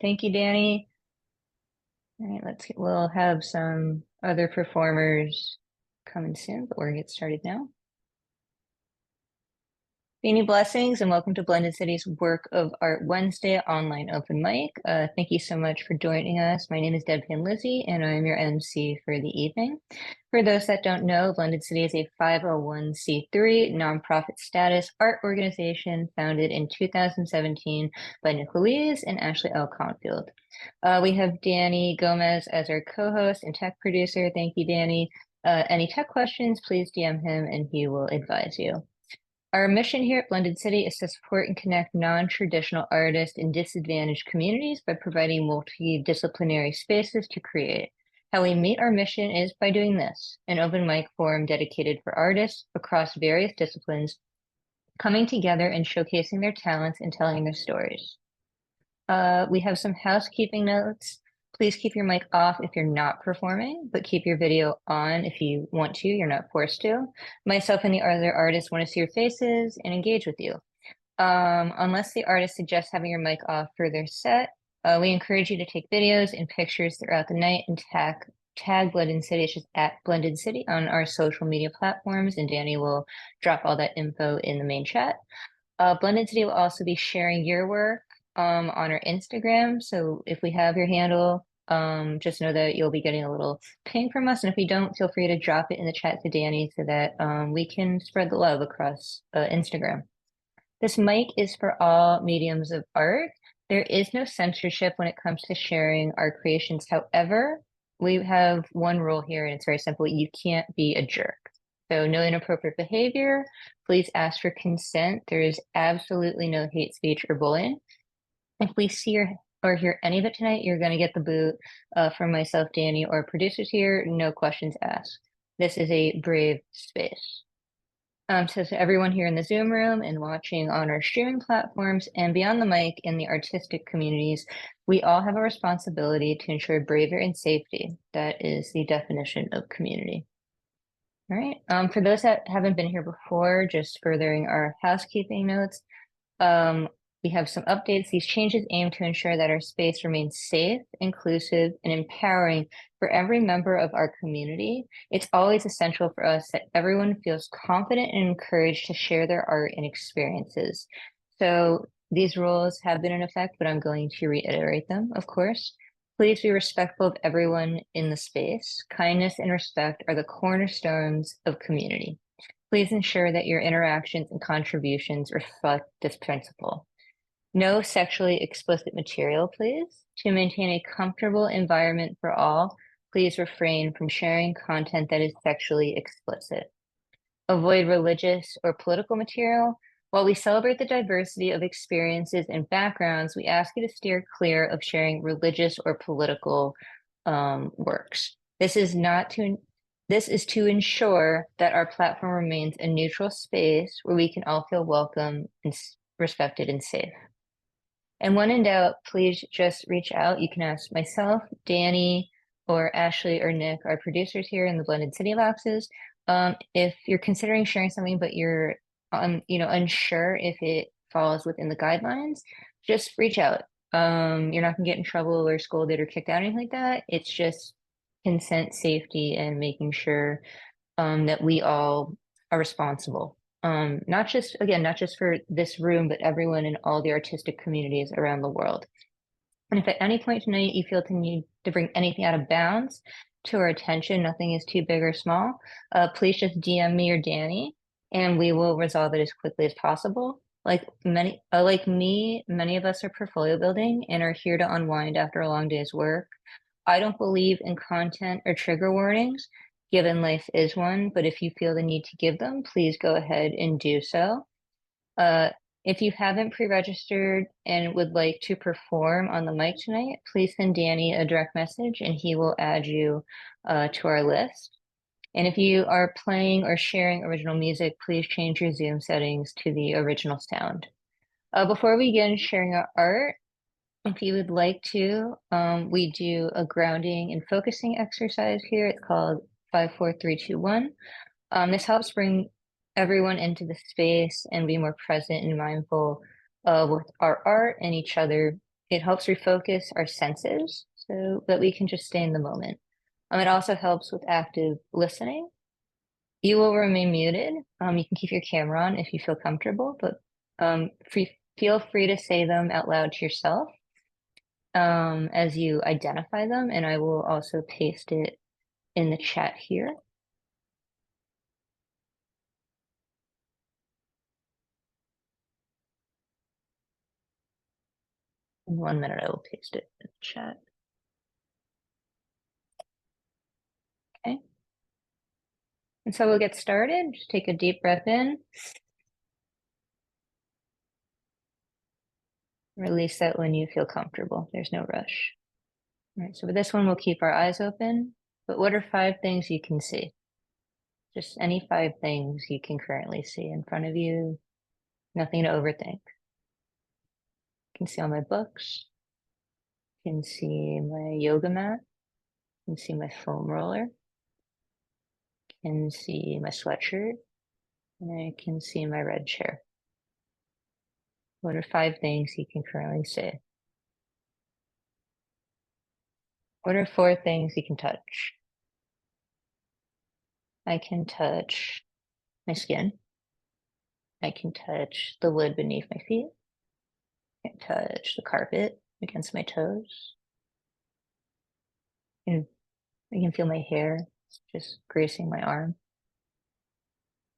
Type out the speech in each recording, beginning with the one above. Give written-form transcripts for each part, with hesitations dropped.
Thank you, Danny. All right, we'll have some other performers coming soon, but we're gonna get started now. Many blessings and welcome to Blended City's Work of Art Wednesday online open mic. Thank you so much for joining us. My name is Deadpan Lizzie and I'm your MC for the evening. For those that don't know, Blended City is a 501c3 nonprofit status art organization founded in 2017 by Nick Louise and Ashley L. Confield. We have Danny Gomez as our co-host and tech producer. Thank you, Danny. Any tech questions, please DM him and he will advise you. Our mission here at Blended City is to support and connect non-traditional artists in disadvantaged communities by providing multidisciplinary spaces to create. How we meet our mission is by doing this, an open mic forum dedicated for artists across various disciplines, coming together and showcasing their talents and telling their stories. We have some housekeeping notes. Please keep your mic off if you're not performing, but keep your video on if you want to. You're not forced to. Myself and the other artists want to see your faces and engage with you. Unless the artist suggests having your mic off for their set, we encourage you to take videos and pictures throughout the night and tag Blended City. It's just at Blended City on our social media platforms, and Danny will drop all that info in the main chat. Blended City will also be sharing your work on our Instagram. So if we have your handle, just know that you'll be getting a little ping from us. And if we don't, feel free to drop it in the chat to Danny so that we can spread the love across Instagram. This mic is for all mediums of art. There is no censorship when it comes to sharing our creations. However, we have one rule here, and it's very simple. You can't be a jerk. So no inappropriate behavior. Please ask for consent. There is absolutely no hate speech or bullying. If we see or hear any of it tonight, you're going to get the boot from myself, Danny, or producers here. No questions asked. This is a brave space. So to everyone here in the Zoom room and watching on our streaming platforms and beyond the mic in the artistic communities, we all have a responsibility to ensure bravery and safety. That is the definition of community. All right. For those that haven't been here before, just furthering our housekeeping notes, we have some updates. These changes aim to ensure that our space remains safe, inclusive, and empowering for every member of our community. It's always essential for us that everyone feels confident and encouraged to share their art and experiences. So these rules have been in effect, but I'm going to reiterate them, of course. Please be respectful of everyone in the space. Kindness and respect are the cornerstones of community. Please ensure that your interactions and contributions reflect this principle. No sexually explicit material, please. To maintain a comfortable environment for all, please refrain from sharing content that is sexually explicit. Avoid religious or political material. While we celebrate the diversity of experiences and backgrounds, we ask you to steer clear of sharing religious or political works. This is to ensure that our platform remains a neutral space where we can all feel welcome and respected and safe. And when in doubt, please just reach out. You can ask myself, Danny, or Ashley or Nick, our producers here in the Blended City boxes. If you're considering sharing something, but you're unsure if it falls within the guidelines, just reach out. You're not gonna get in trouble or scolded or kicked out or anything like that. It's just consent, safety, and making sure that we all are responsible. Not just for this room, but everyone in all the artistic communities around the world. And if at any point tonight you feel the need to bring anything out of bounds to our attention, nothing is too big or small, please just DM me or Danny, and we will resolve it as quickly as possible. Like many of us are portfolio building and are here to unwind after a long day's work. I don't believe in content or trigger warnings, given life is one, but if you feel the need to give them, please go ahead and do so. If you haven't pre-registered and would like to perform on the mic tonight, please send Danny a direct message and he will add you to our list. And if you are playing or sharing original music, please change your Zoom settings to the original sound. Before we begin sharing our art, if you would like to, we do a grounding and focusing exercise here. It's called 5, 4, 3, 2, 1. This helps bring everyone into the space and be more present and mindful with our art and each other It helps refocus our senses so that we can just stay in the moment. It also helps with active listening. You will remain muted. You can keep your camera on if you feel comfortable, but feel free to say them out loud to yourself as you identify them, and I will also paste it in the chat here. In 1 minute, I will paste it in the chat. Okay. And so we'll get started. Just take a deep breath in. Release that when you feel comfortable. There's no rush. All right, so with this one, we'll keep our eyes open. But what are 5 things you can see? Just any 5 things you can currently see in front of you. Nothing to overthink. You can see all my books. You can see my yoga mat. You can see my foam roller. You can see my sweatshirt. And I can see my red chair. What are 5 things you can currently see? What are 4 things you can touch? I can touch my skin. I can touch the wood beneath my feet. I can touch the carpet against my toes. And I can feel my hair just gracing my arm.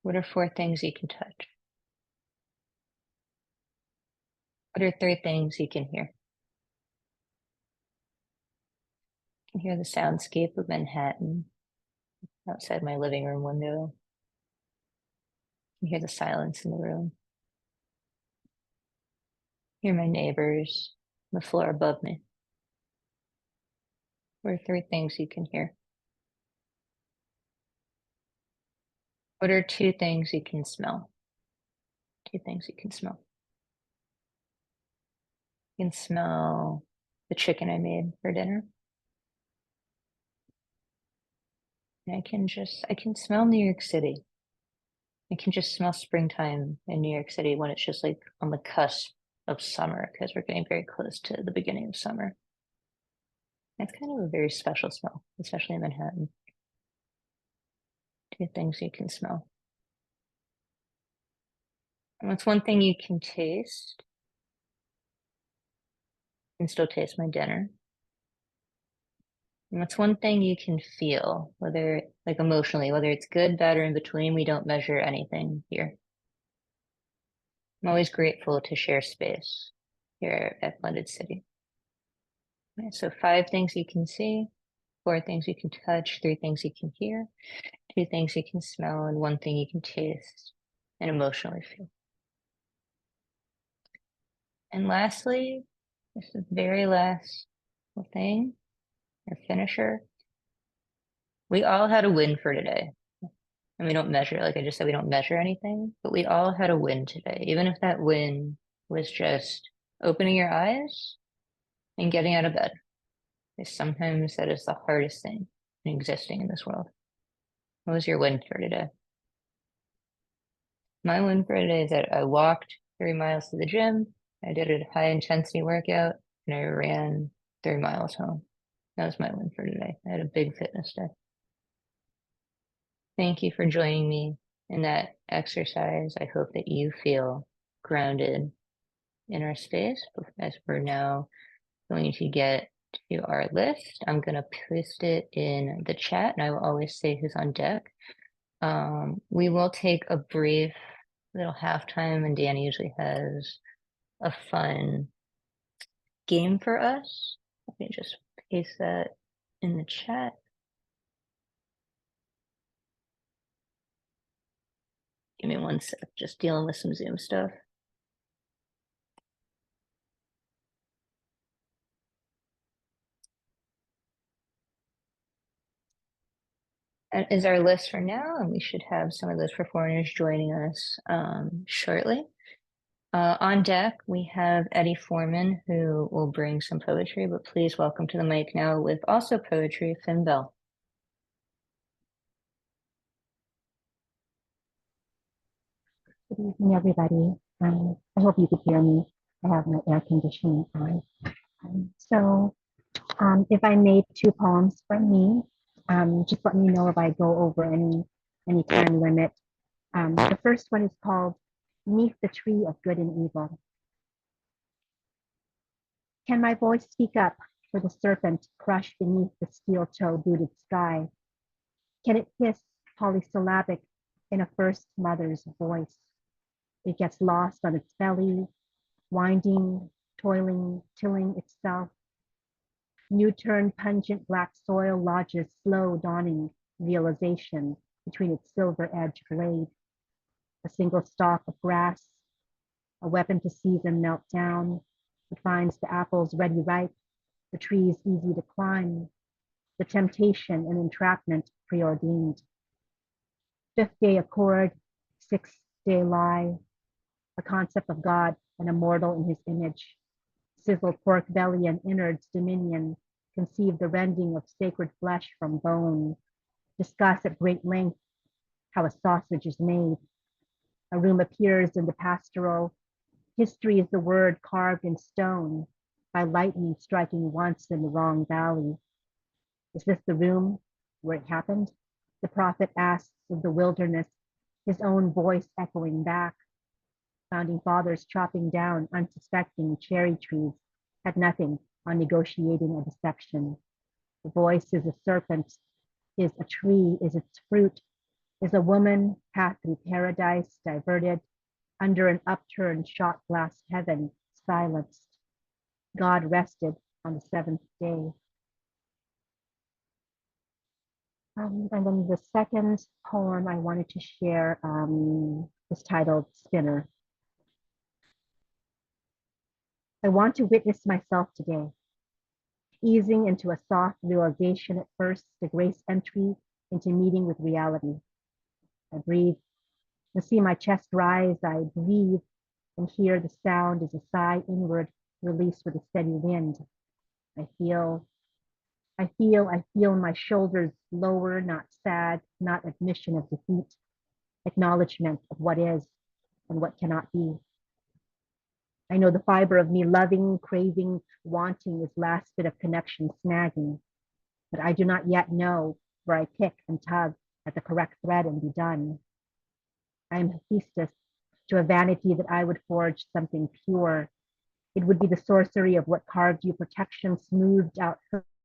What are 4 things you can touch? What are 3 things you can hear? You can hear the soundscape of Manhattan outside my living room window. You can hear the silence in the room. Hear my neighbors on the floor above me. What are 3 things you can hear? What are 2 things you can smell? 2 things you can smell. You can smell the chicken I made for dinner. And I can smell New York City. I can just smell springtime in New York City when it's just like on the cusp of summer because we're getting very close to the beginning of summer. It's kind of a very special smell, especially in Manhattan. 2 things you can smell. And what's 1 thing you can taste? You can still taste my dinner. And what's 1 thing you can feel, whether like emotionally, whether it's good, bad, or in between? We don't measure anything here. I'm always grateful to share space here at Blended City. Okay, so 5 things you can see, 4 things you can touch, 3 things you can hear, 2 things you can smell, and 1 thing you can taste and emotionally feel. And lastly, this is the very last thing, or finisher. We all had a win for today. And we don't measure, like I just said, we don't measure anything, but we all had a win today. Even if that win was just opening your eyes and getting out of bed. Because sometimes that is the hardest thing in existing in this world. What was your win for today? My win for today is that I walked 3 miles to the gym. I did a high intensity workout and I ran 3 miles home. That was my win for today. I had a big fitness day. Thank you for joining me in that exercise. I hope that you feel grounded in our space as we're now going to get to our list. I'm going to post it in the chat and I will always say who's on deck. We will take a brief little halftime and Danny usually has a fun game for us. Let me just paste that in the chat. Give me 1 sec, just dealing with some Zoom stuff. That is our list for now, and we should have some of those performers joining us shortly. On deck, we have Eddie Foreman, who will bring some poetry, but please welcome to the mic now with also poetry, Finn Bell. Good evening, everybody. I hope you could hear me. I have my air conditioning on. So if I made two poems from me, just let me know if I go over any time limit. The first one is called "Neath the Tree of Good and Evil." Can my voice speak up for the serpent crushed beneath the steel toe booted sky? Can it hiss polysyllabic in a first mother's voice? It gets lost on its belly, winding, toiling, tilling itself. New-turn pungent black soil lodges slow dawning realization between its silver-edged blade. A single stalk of grass, a weapon to seize and melt down. It finds the apples ready ripe, the trees easy to climb, the temptation and entrapment preordained. Fifth day accord, sixth day lie, a concept of God, an immortal in his image. Sizzled pork belly and innards dominion, conceive the rending of sacred flesh from bone, discuss at great length how a sausage is made. A room appears in the pastoral. History is the word carved in stone by lightning striking once in the wrong valley. Is this the room where it happened? The prophet asks of the wilderness, his own voice echoing back. Founding fathers chopping down unsuspecting cherry trees had nothing on negotiating a deception. The voice is a serpent, is a tree, is its fruit, is a woman path through paradise diverted under an upturned shot glass heaven, silenced. God rested on the seventh day. And then the second poem I wanted to share is titled Spinner. I want to witness myself today, easing into a soft realization at first, the grace entry into meeting with reality. I breathe and see my chest rise. I breathe and hear the sound as a sigh inward, released with a steady wind. I feel, I feel my shoulders lower, not sad, not admission of defeat, acknowledgement of what is and what cannot be. I know the fiber of me loving, craving, wanting is last bit of connection snagging, but I do not yet know where I pick and tug at the correct thread and be done. I am Hephaestus to a vanity that I would forge something pure. It would be the sorcery of what carved you protection, smoothed out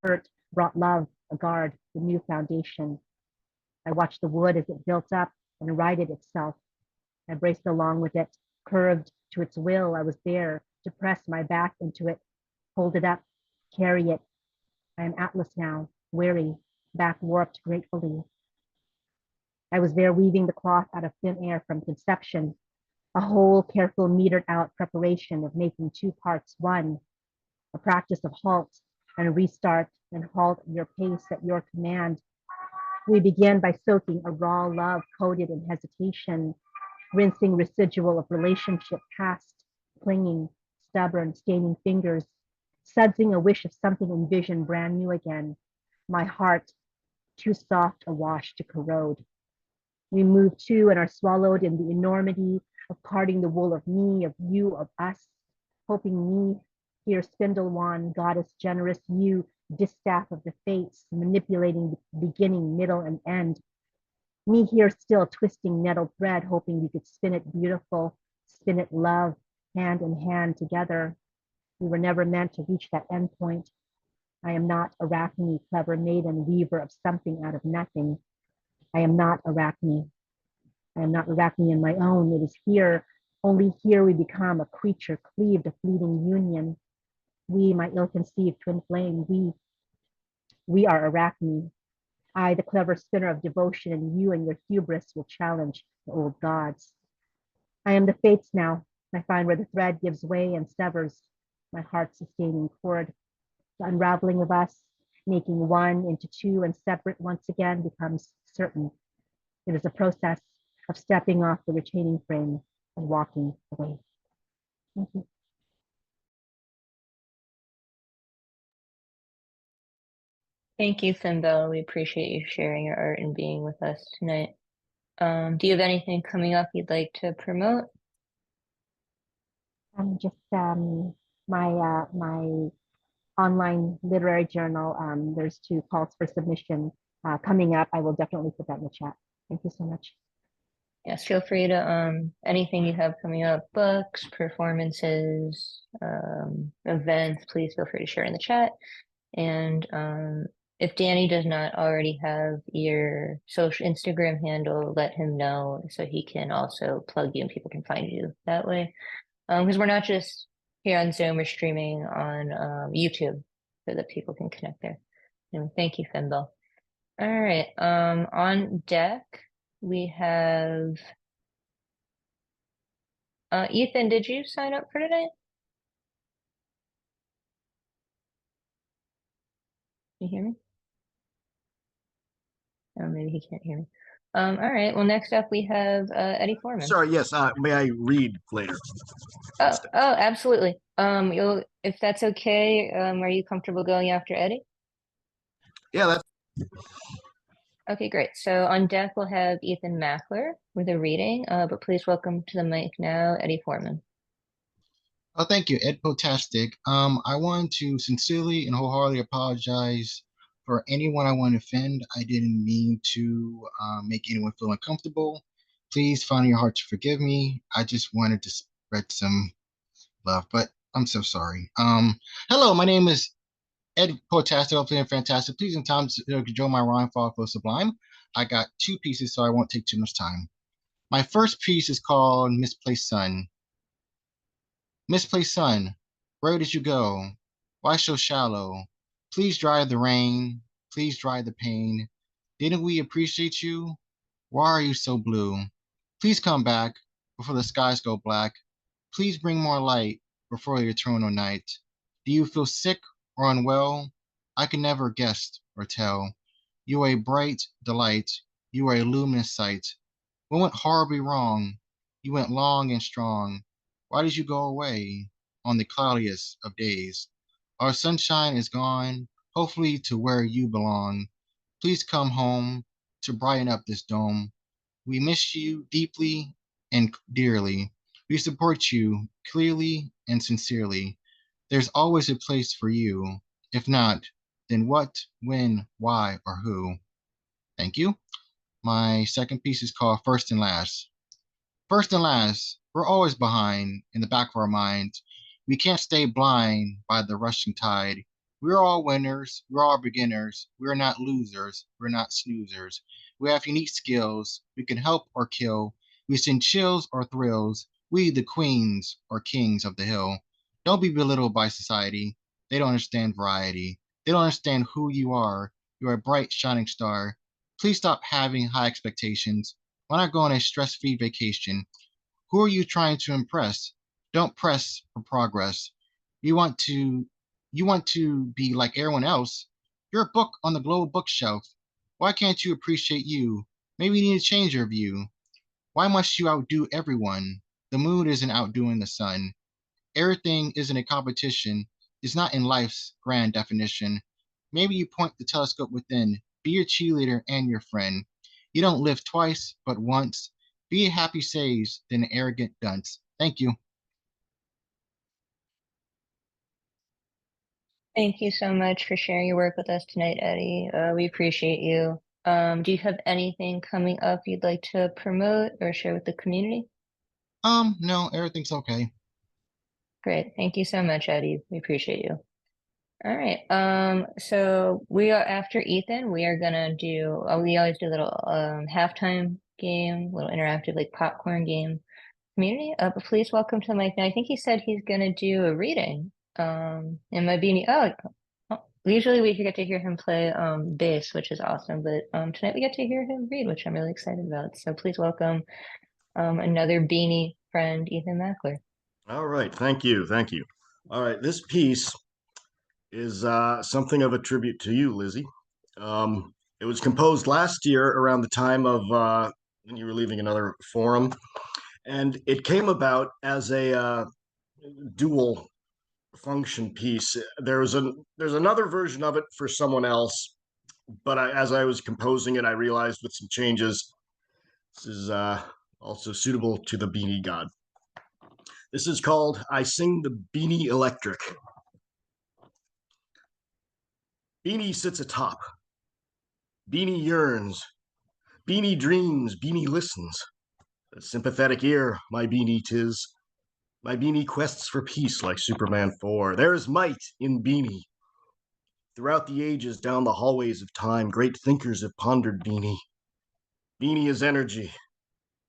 hurt, brought love, a guard, the new foundation. I watched the wood as it built up and righted itself. I braced along with it, curved to its will. I was there to press my back into it, hold it up, carry it. I am Atlas now, weary, back warped gratefully. I was there weaving the cloth out of thin air from conception, a whole careful metered out preparation of making two parts one, a practice of halt and restart and halt your pace at your command. We begin by soaking a raw love coated in hesitation, rinsing residual of relationship past, clinging, stubborn, staining fingers, sudsing a wish of something envisioned brand new again. My heart, too soft awash to corrode. We move to and are swallowed in the enormity of carding the wool of me, of you, of us, hoping me, here spindle-wand, goddess generous, you, distaff of the fates, manipulating the beginning, middle, and end. Me here still twisting nettled thread, hoping we could spin it beautiful, spin it love, hand in hand together. We were never meant to reach that end point. I am not Arachne, clever maiden, weaver of something out of nothing. I am not Arachne. I am not Arachne in my own. It is here, only here we become a creature cleaved a fleeting union. We, my ill-conceived twin flame, we are Arachne. I, the clever spinner of devotion, and you and your hubris will challenge the old gods. I am the fates now. I find where the thread gives way and severs my heart-sustaining cord. The unraveling of us, making one into two and separate once again becomes certain. It is a process of stepping off the retaining frame and walking away. Thank you. Thank you, Finbel. We appreciate you sharing your art and being with us tonight. Do you have anything coming up you'd like to promote? Just my online literary journal. There's 2 calls for submission coming up. I will definitely put that in the chat. Thank you so much. Yes, feel free to anything you have coming up, books, performances, events, please feel free to share in the chat. And if Danny does not already have your social Instagram handle, let him know so he can also plug you and people can find you that way. Because we're not just here on Zoom, we're streaming on YouTube so that people can connect there. Anyway, thank you, Finbel. All right, on deck we have Ethan, did you sign up for tonight? Can you hear me? Oh, maybe he can't hear me. All right. Well, next up we have Eddie Foreman. Sorry, yes. May I read later? Oh, absolutely. You'll if that's okay. Are you comfortable going after Eddie? Yeah, that's Okay, great. So on deck we'll have Ethan Mackler with a reading. But please welcome to the mic now, Eddie Foreman. Oh, thank you, Ed Potastic. I want to sincerely and wholeheartedly apologize for anyone I want to offend. I didn't mean to make anyone feel uncomfortable. Please find in your heart to forgive me. I just wanted to spread some love, but I'm so sorry. Hello, my name is Ed Potastic. I'm feeling fantastic. Please, in time to join my rhyme fall for sublime. I got 2 pieces, so I won't take too much time. My first piece is called Misplaced Sun. Misplaced sun, where did you go? Why so shallow? Please dry the rain, please dry the pain. Didn't we appreciate you? Why are you so blue? Please come back before the skies go black. Please bring more light before your eternal night. Do you feel sick or unwell? I can never guess or tell. You are a bright delight. You are a luminous sight. What went horribly wrong? You went long and strong. Why did you go away on the cloudiest of days? Our sunshine is gone, hopefully to where you belong. Please come home to brighten up this dome. We miss you deeply and dearly. We support you clearly and sincerely. There's always a place for you. If not, then what, when, why, or who? Thank you. My second piece is called First and Last. First and last, we're always behind in the back of our minds. We can't stay blind by the rushing tide. We're all winners. We're all beginners. We're not losers. We're not snoozers. We have unique skills. We can help or kill. We send chills or thrills. We, the queens or kings of the hill. Don't be belittled by society. They don't understand variety. They don't understand who you are. You're a bright, shining star. Please stop having high expectations. Why not go on a stress-free vacation? Who are you trying to impress? Don't press for progress. You want to you want to be like everyone else. You're a book on the global bookshelf. Why can't you appreciate you? Maybe you need to change your view. Why must you outdo everyone? The moon isn't outdoing the sun. Everything isn't a competition. It's not in life's grand definition. Maybe you point the telescope within. Be your cheerleader and your friend. You don't live twice, but once. Be a happy sage than an arrogant dunce. Thank you. Thank you so much for sharing your work with us tonight, Eddie. We appreciate you. Do you have anything coming up you'd like to promote or share with the community? No, everything's okay. Great. Thank you so much, Eddie. We appreciate you. All right. So we are after Ethan, we are gonna do we always do a little halftime game, little interactive like popcorn game community. But please welcome to the mic now. I think he said he's gonna do a reading. And my beanie usually we get to hear him play bass, which is awesome, but tonight we get to hear him read, which I'm really excited about. So please welcome another beanie friend, Ethan Mackler. All right, thank you, thank you. All right, this piece is something of a tribute to you, Lizzie. It was composed last year around the time of when you were leaving another forum, and it came about as a dual function piece. There's another version of it for someone else, but as I was composing it, I realized with some changes, this is also suitable to the Beanie God. This is called I Sing the Beanie Electric. Beanie sits atop. Beanie yearns. Beanie dreams. Beanie listens. A sympathetic ear, my beanie 'tis. My beanie quests for peace like Superman 4. There is might in beanie. Throughout the ages, down the hallways of time, great thinkers have pondered beanie. Beanie is energy,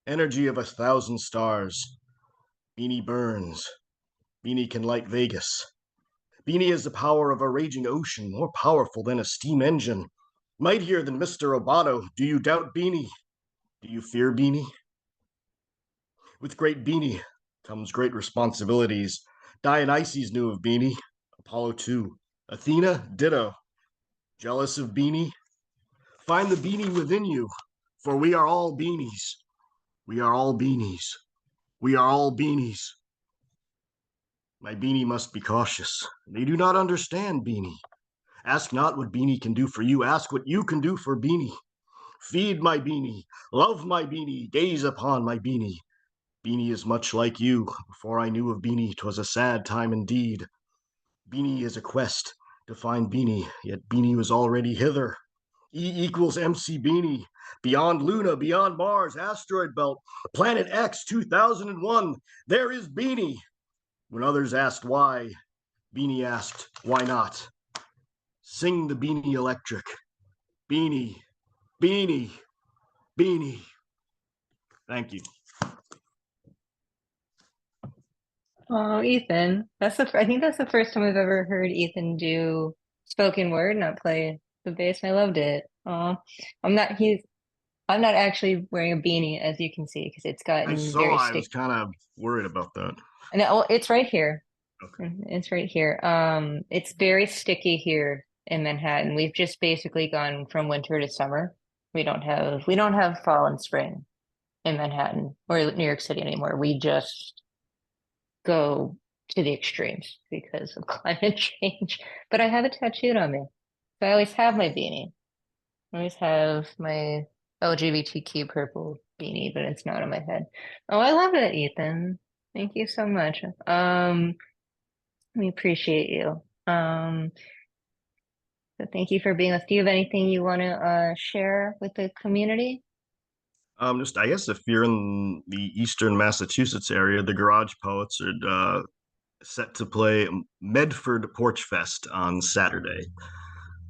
energy of 1,000 stars. Beanie burns. Beanie can light Vegas. Beanie is the power of a raging ocean, more powerful than a steam engine. Mightier than Mr. Roboto. Do you doubt Beanie? Do you fear Beanie? With great Beanie comes great responsibilities. Dionysus knew of Beanie. Apollo 2. Athena, ditto. Jealous of Beanie? Find the Beanie within you, for we are all beanies. We are all beanies. We are all beanies. My Beanie must be cautious. They do not understand Beanie. Ask not what Beanie can do for you. Ask what you can do for Beanie. Feed my Beanie. Love my Beanie. Gaze upon my Beanie. Beanie is much like you. Before I knew of Beanie, 'twas a sad time indeed. Beanie is a quest to find Beanie, yet Beanie was already hither. E equals MC Beanie. Beyond Luna, beyond Mars, asteroid belt, planet X 2001. There is Beanie. When others asked why, Beanie asked, why not? Sing the Beanie Electric. Beanie, Beanie, Beanie. Thank you. Oh, Ethan, I think that's the first time I've ever heard Ethan do spoken word, not play the bass. I loved it. I'm not he's I'm not actually wearing a beanie, as you can see, because it's I gotten saw, very I was sticky. kind of worried about that. And it's right here. Okay. It's right here. It's very sticky here in Manhattan. We've just basically gone from winter to summer. We don't have fall and spring in Manhattan or New York City anymore. We just go to the extremes because of climate change. But I have it tattooed on me. So I always have my beanie. I always have my LGBTQ purple beanie, but it's not on my head. Oh, I love it, Ethan. Thank you so much. We appreciate you. So thank you for being with us. Do you have anything you want to share with the community? Just I guess if you're in the eastern Massachusetts area, the Garage Poets are set to play Medford Porch Fest on Saturday.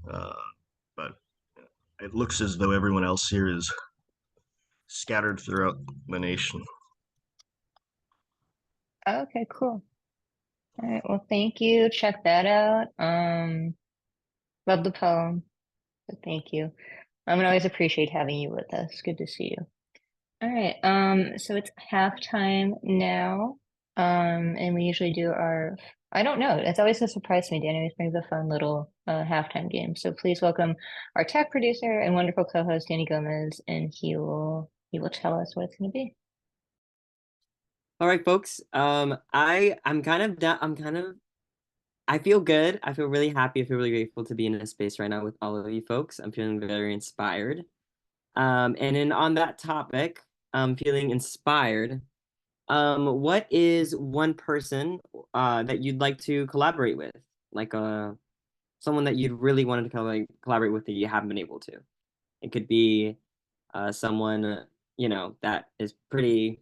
Uh, but it looks as though everyone else here is scattered throughout the nation. Okay, cool. All right, well, thank you. Check that out. Love the poem. So thank you. I would always appreciate having you with us. Good to see you. All right. So it's halftime now. And we usually do I don't know. It's always a surprise to me. Danny always brings a fun little halftime game. So please welcome our tech producer and wonderful co-host Danny Gomez, and he will tell us what it's gonna be. All right, folks. I'm kind of I feel good. I feel really happy. I feel really grateful to be in this space right now with all of you folks. I'm feeling very inspired. And then on that topic, I'm feeling inspired. What is one person that you'd like to collaborate with? Like someone that you'd really wanted to collaborate with that you haven't been able to. It could be someone, that is pretty,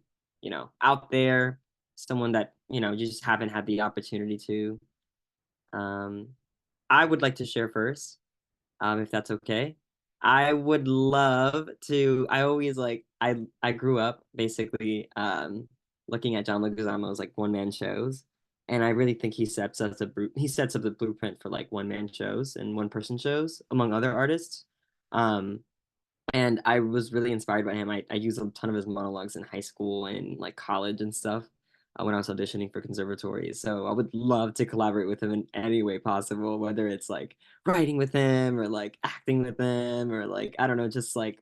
out there, someone that, you just haven't had the opportunity to. Um, I would like to share first, if that's okay. I would love to. I always I grew up basically looking at John Leguizamo's like one man shows, and I really think he sets up the blueprint for like one man shows and one person shows among other artists. Um, and I was really inspired by him. I used a ton of his monologues in high school and like college and stuff when I was auditioning for conservatories. So I would love to collaborate with him in any way possible, whether it's like writing with him or like acting with him or like, I don't know, just like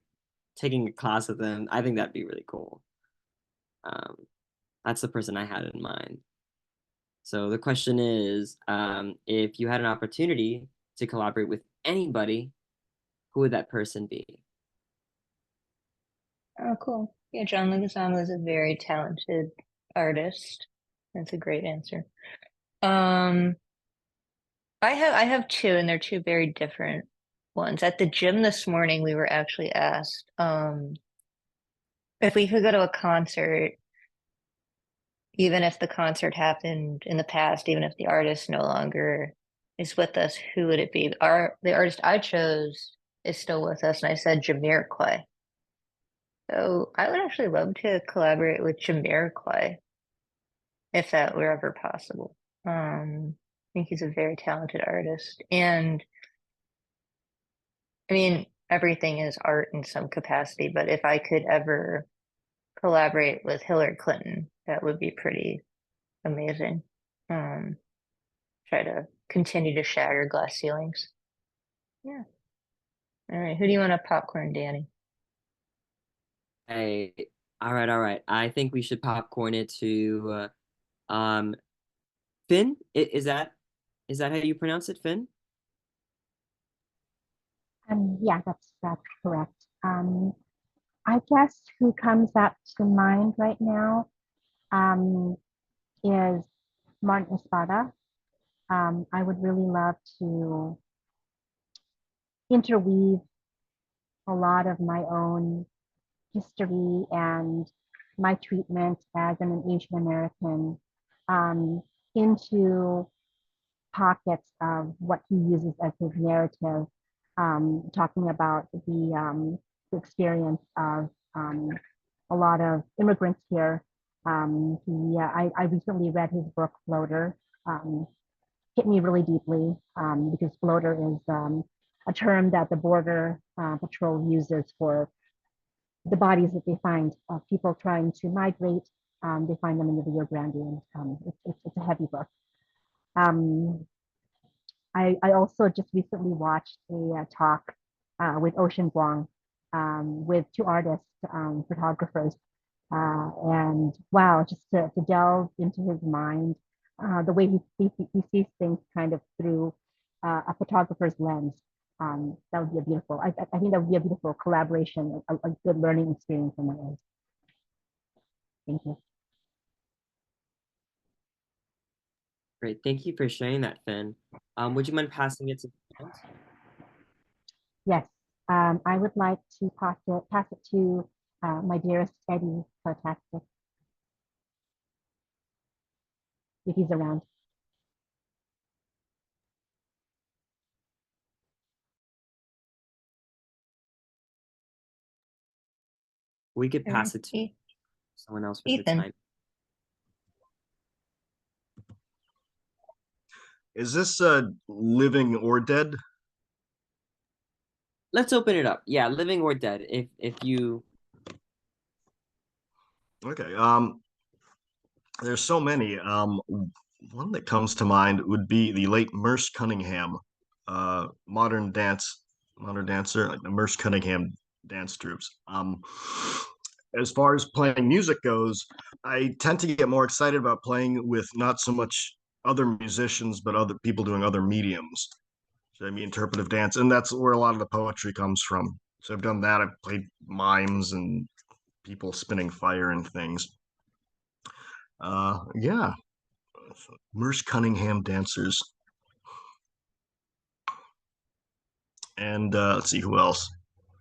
taking a class with him. I think that'd be really cool. Um, that's the person I had in mind. So the question is, if you had an opportunity to collaborate with anybody, who would that person be? Oh, cool. Yeah, John Leguizamo is a very talented artist. That's a great answer. Um, I have two, and they're two very different ones. At the gym this morning, we were actually asked if we could go to a concert, even if the concert happened in the past, even if the artist no longer is with us, who would it be? The artist I chose is still with us, and I said Jamiroquai. So I would actually love to collaborate with Jamiroquai if that were ever possible. I think he's a very talented artist, and I mean, everything is art in some capacity, but if I could ever collaborate with Hillary Clinton, that would be pretty amazing. Um, Try to continue to shatter glass ceilings. Yeah. All right. Who do you want to popcorn, Danny? Hey, all right, all right. I think we should popcorn it to Finn. Is that how you pronounce it, Finn? Yeah, that's correct. I guess who comes up to mind right now um, is Martin Espada. I would really love to interweave a lot of my own history and my treatment as an Asian American um, into pockets of what he uses as his narrative, talking about the experience of a lot of immigrants here. I recently read his book Floater. Um, Hit me really deeply because floater is a term that the Border Patrol uses for the bodies that they find of people trying to migrate. They find them in the Rio Grande, and it's a heavy book. Um, I also just recently watched a talk with Ocean Vuong with two artists, photographers, and wow, just to delve into his mind, the way he sees things kind of through a photographer's lens. That would be a beautiful. I think that would be a beautiful collaboration, a good learning experience on my end. Thank you. Great. Thank you for sharing that, Finn. Would you mind passing it to Finn? Yes, I would like to pass it to my dearest Eddie Tartastic, if he's around. We could All right. pass it to someone else with the Ethan. time. Is this living or dead? Let's open it up. Yeah, living or dead. If you Okay. There's so many. One that comes to mind would be the late Merce Cunningham, modern dancer, like the Merce Cunningham dance troops. As far as playing music goes, I tend to get more excited about playing with not so much other musicians, but other people doing other mediums. So I mean, interpretive dance, and that's where a lot of the poetry comes from. So I've done that. I've played mimes and people spinning fire and things. Yeah, Merce Cunningham dancers. And let's see who else.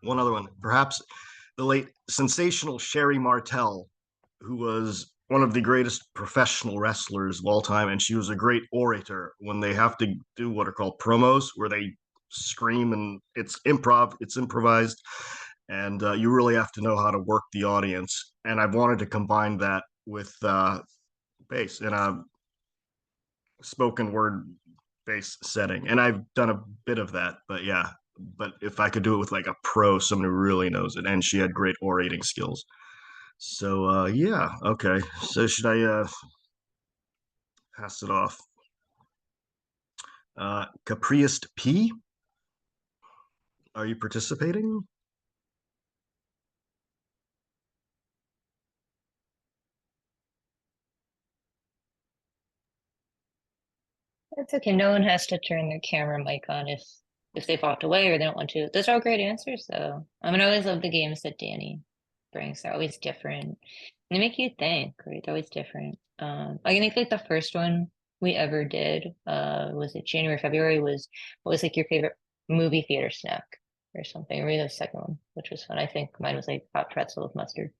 One other one, perhaps the late sensational Sherry Martel, who was one of the greatest professional wrestlers of all time, and she was a great orator when they have to do what are called promos, where they scream and it's improv, it's improvised, and you really have to know how to work the audience. And I've wanted to combine that with bass in a spoken word based setting. And I've done a bit of that, but yeah. But if I could do it with like a pro, someone who really knows it, and she had great orating skills. So yeah, okay. So should I pass it off? Capriest P, are you participating? It's okay. No one has to turn their camera mic on if they've walked away or they don't want to. Those are all great answers, though. I mean, I always love the games that Danny brings. They're always different. And they make you think, right? They're always different. I think like the first one we ever did. Was it January, February? What was like your favorite movie theater snack or something? Or maybe the second one, which was fun. I think mine was like hot pretzel with mustard.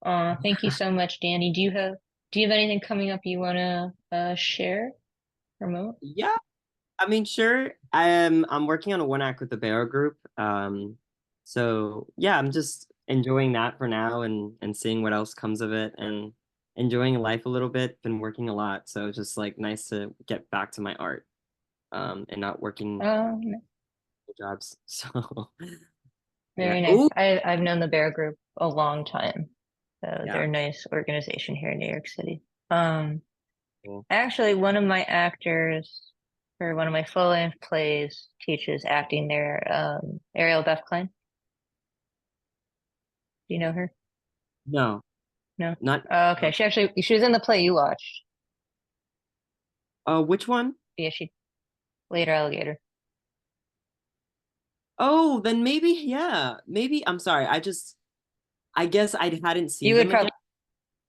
Thank you so much, Danny. Do you have anything coming up you wanna share, promote? Yeah, I mean, sure. I'm working on a one act with the Bear group. So yeah, I'm just enjoying that for now and seeing what else comes of it and enjoying life a little bit. Been working a lot, so it's just like nice to get back to my art, and not working Um, jobs. So yeah. Very nice. Oh, I've known the Bear Group a long time. So yeah. they're a nice organization here in New York City. Um, Cool. Actually, one of my actors for one of my full-length plays teaches acting there, Ariel Beth Klein. Do you know her? No, No? not. Oh, okay. She was in the play you watched. Which one? Yeah, she later alligator. Oh, then maybe, yeah, maybe. I'm sorry. I guess I hadn't You seen would them again. probably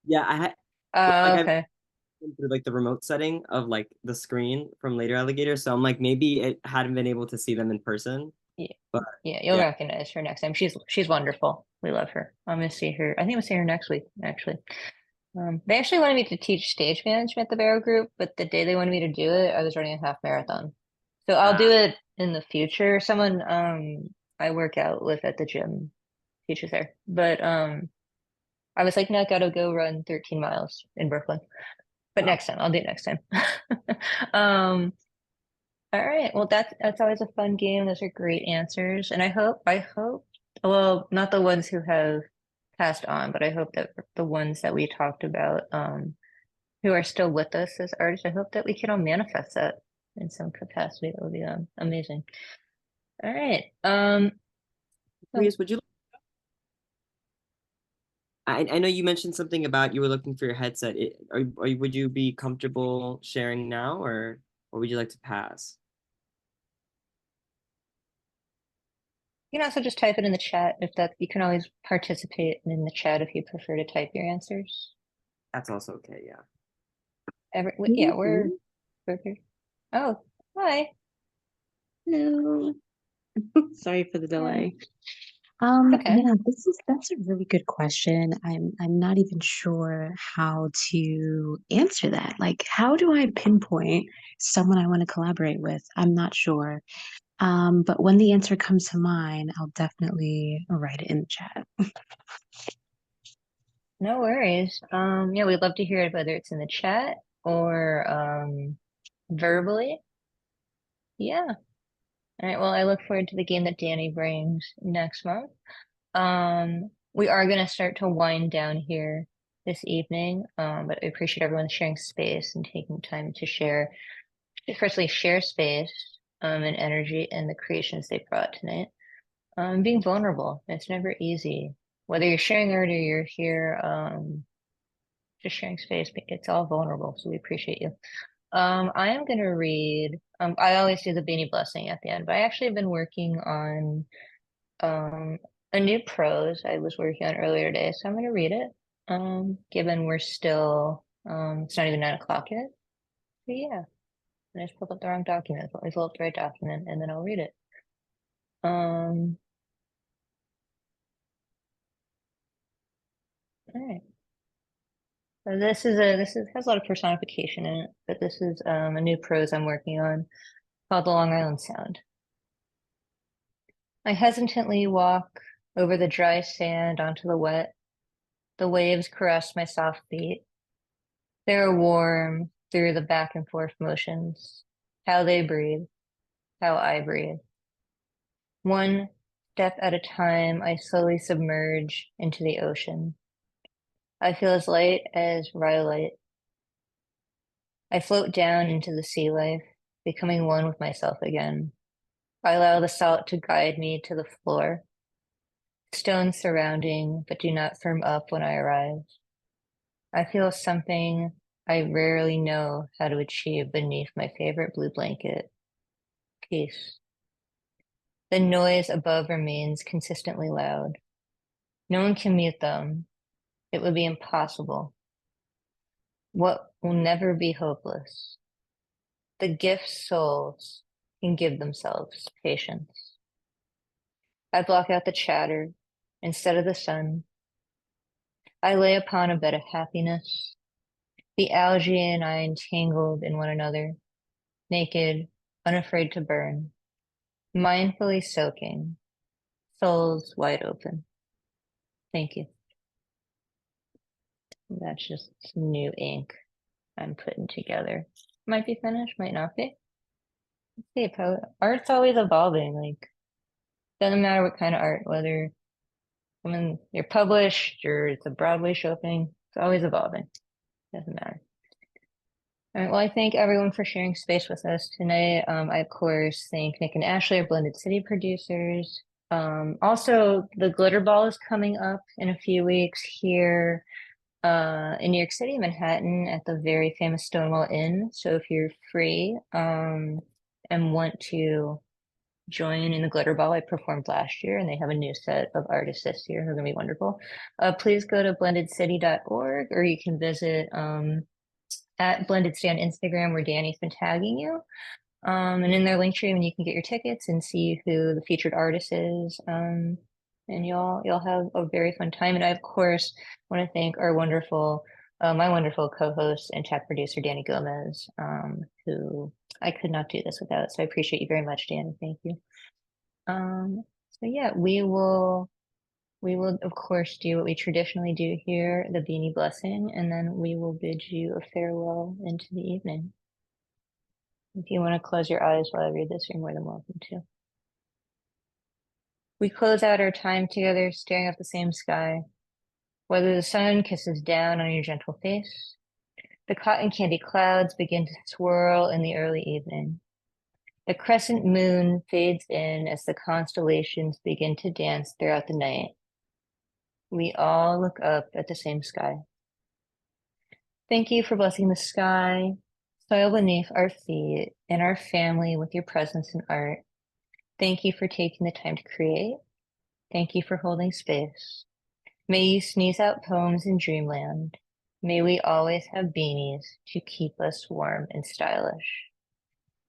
Yeah, I had like I've okay. been through like the remote setting of like the screen from Later Alligator, so I'm like maybe it hadn't been able to see them in person, Yeah. but Yeah, you'll yeah. recognize her next time. She's wonderful. We love her. I'm gonna see her. I think I'm gonna see her next week, actually. They actually wanted me to teach stage management at the Barrow Group, but the day they wanted me to do it, I was running a half marathon. So I'll Uh, do it in the future. Someone I work out with at the gym teaches there. But I was like, no, I gotta go run 13 miles in Brooklyn. But wow. next time, I'll do it next time. Um, all right. Well, that's always a fun game. Those are great answers. And I hope, well, not the ones who have passed on, but I hope that the ones that we talked about, who are still with us as artists, I hope that we can all manifest that in some capacity. That would be amazing. All right. So Curious, would you? I know you mentioned something about you were looking for your headset. Would you be comfortable sharing now, or would you like to pass? you can also just type it in the chat if that you can always participate in the chat if you prefer to type your answers. That's also okay. Yeah. Yeah, Mhm. we're here. Oh, hi. Hello. Sorry for the Yeah, delay. okay. Yeah, that's a really good question. I'm not even sure how to answer that. Like, how do I pinpoint someone I want to collaborate with? I'm not sure. But when the answer comes to mind, I'll definitely write it in the chat. No worries. Yeah, we'd love to hear it, whether it's in the chat or verbally. Yeah. All right. Well, I look forward to the game that Danny brings next month. We are going to start to wind down here this evening. But I appreciate everyone sharing space and taking time to share, firstly, share space, and energy and the creations they brought tonight. Being vulnerable. It's never easy. Whether you're sharing art or you're here, just sharing space, it's all vulnerable. So we appreciate you. I am going to read, I always do the Beanie Blessing at the end, but I actually have been working on um, a new prose I was working on earlier today, so I'm going to read it. Given we're still, it's not even 9 o'clock yet. So yeah, I just pulled up the wrong document. Always pull up the right document, and then I'll read it. Um, all right. So this has a lot of personification in it, but this is a new prose I'm working on called the Long Island Sound. I hesitantly walk over the dry sand onto the wet. The waves caress my soft feet. They are warm through the back and forth motions. How they breathe, how I breathe. One step at a time, I slowly submerge into the ocean. I feel as light as rhyolite. I float down into the sea life, becoming one with myself again. I allow the salt to guide me to the floor. Stones surrounding, but do not firm up when I arrive. I feel something I rarely know how to achieve beneath my favorite blue blanket, peace. The noise above remains consistently loud. No one can mute them. It would be impossible. What will never be hopeless the gift souls can give themselves patience. I block out the chatter instead of the sun. I lay upon a bed of happiness, the algae and I entangled in one another, naked, unafraid to burn, mindfully soaking, souls wide open. Thank you. That's just some new ink I'm putting together. Might be finished, might not be. Let's see, art's always evolving. Like, doesn't matter what kind of art, whether you're published or it's a Broadway show thing, it's always evolving. Doesn't matter. All right, well, I thank everyone for sharing space with us tonight. I, of course, thank Nick and Ashley, our Blended City producers. Also, the Glitter Ball is coming up in a few weeks here in New York City, Manhattan, at the very famous Stonewall Inn. So if you're free and want to join in the Glitter Ball, I performed last year and they have a new set of artists this year who are going to be wonderful. Please go to blendedcity.org or you can visit at Blended City on Instagram where Danny's been tagging you. And in their link tree, and you can get your tickets and see who the featured artist is. And you'll have a very fun time. And I, of course, want to thank our wonderful, my wonderful co-host and chat producer, Danny Gomez, who I could not do this without. So I appreciate you very much, Danny. Thank you. So yeah, we will, of course, do what we traditionally do here, the Beanie Blessing, and then we will bid you a farewell into the evening. If you want to close your eyes while I read this, you're more than welcome to. We close out our time together, staring at the same sky. Whether the sun kisses down on your gentle face, the cotton candy clouds begin to swirl in the early evening. The crescent moon fades in as the constellations begin to dance throughout the night. We all look up at the same sky. Thank you for blessing the sky, soil beneath our feet, and our family with your presence and art. Thank you for taking the time to create. Thank you for holding space. May you sneeze out poems in dreamland. May we always have beanies to keep us warm and stylish.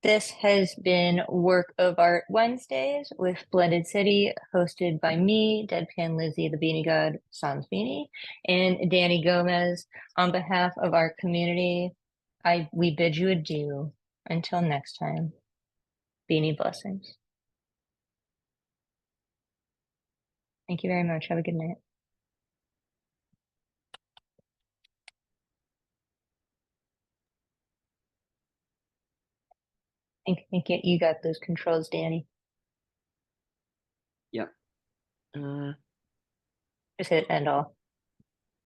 This has been Work of Art Wednesdays with Blended City, hosted by me, Deadpan Lizzie, the Beanie God, Sans Beanie, and Danny Gomez. On behalf of our community, we bid you adieu. Until next time, Beanie blessings. Thank you very much. Have a good night. I think you got those controls, Danny. Yep. Just hit end all.